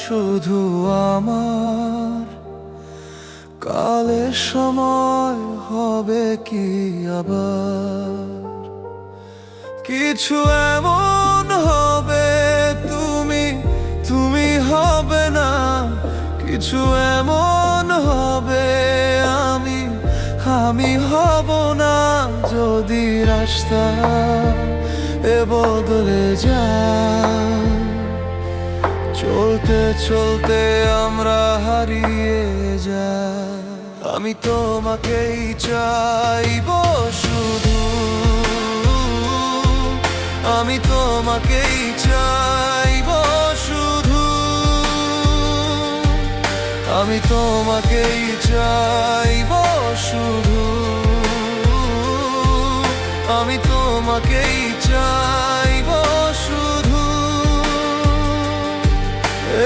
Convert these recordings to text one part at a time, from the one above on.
শুধু আমার। কালের সময় হবে কি আবার কিছু এমন হবে, তুমি হবে না। কিছু এমন হবে, আমি হব না। যদি রাস্তা বদলে যায়, চলতে চলতে আমরা হারিয়ে যাই। আমি তোমাকেই চাইবো শুধু, আমি তোমাকেই চাইবো শুধু, আমি তোমাকেই চাইবো শুধু, আমি তোমাকেই চাইবো শুধু।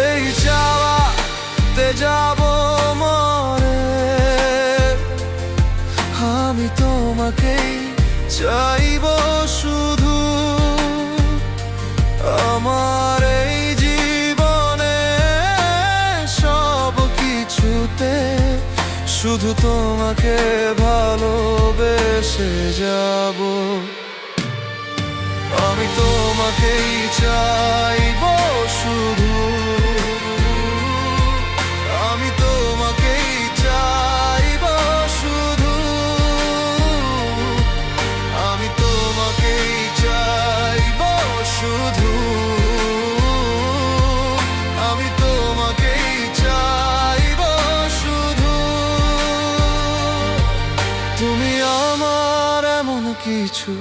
এই চাওয়াতে যাবো মরে, আমি তোমাকেই চাইবো শুধু। আমার এই জীবনে সব কিছুতে শুধু তোমাকে ভালোবেসে যাব। আমি তোমাকেই চাইবো শুধু, আমি তোমাকেই চাইবো শুধু, আমি তোমাকেই চাইবো শুধু, আমি তোমাকেই চাইবো শুধু। তুমি আমার এমন কিছু,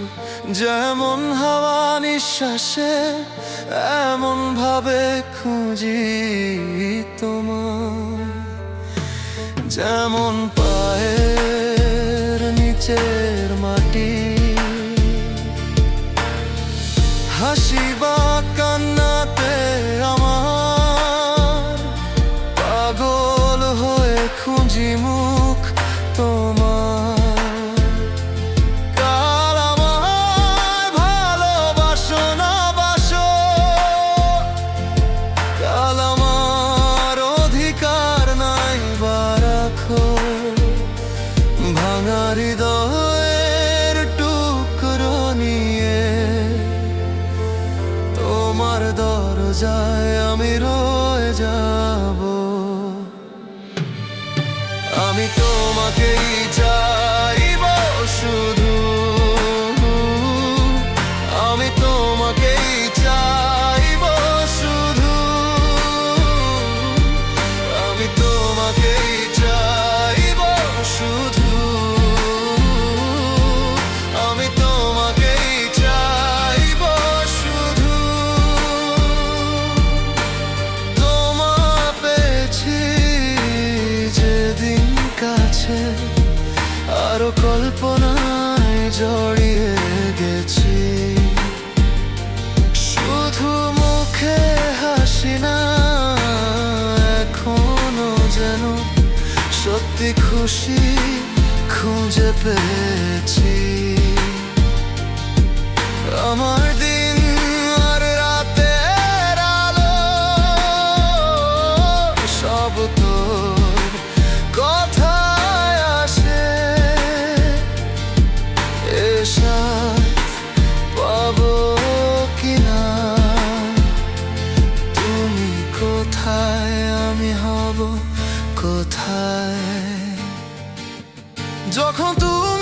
যেমন হাওয়া নিঃশ্বাসে এমন ভাবে খুঁজি তোমায়। যেমন পায়ের নিচের মাটি, হাসি বা কান্নাতে আমার পাগল হয়ে খুঁজি মুখ তোমার। কাল আমায় ভালোবাসো না বাসো, কাল আমার অধিকার নাই বা রাখো। ভাঙা হৃদয়ের টুকরো নিয়ে তোমার দরজায় আমি রয়ে যাব। আমি তোমাকেই চাইবো শুধু, আমি তোমাকেই চাইবো শুধু, আমি তোমাকেই চাইবো শুধু, আমি তোমাকেই চাইবো শুধু। তোমায় পেয়েছি যেদিন কাছে, আরো কল্পনায় জড়িয়ে গেছি। শুধু মুখে হাসি না, এখনো যেন সত্যি খুশি খুঁজে পেয়েছি। আমার দিন আর রাতের আলো সব তোর কথায় আসে। এ সাথ পাবো কিনা, তুমি কোথায় আমি হব কোথায়। যখন তুমি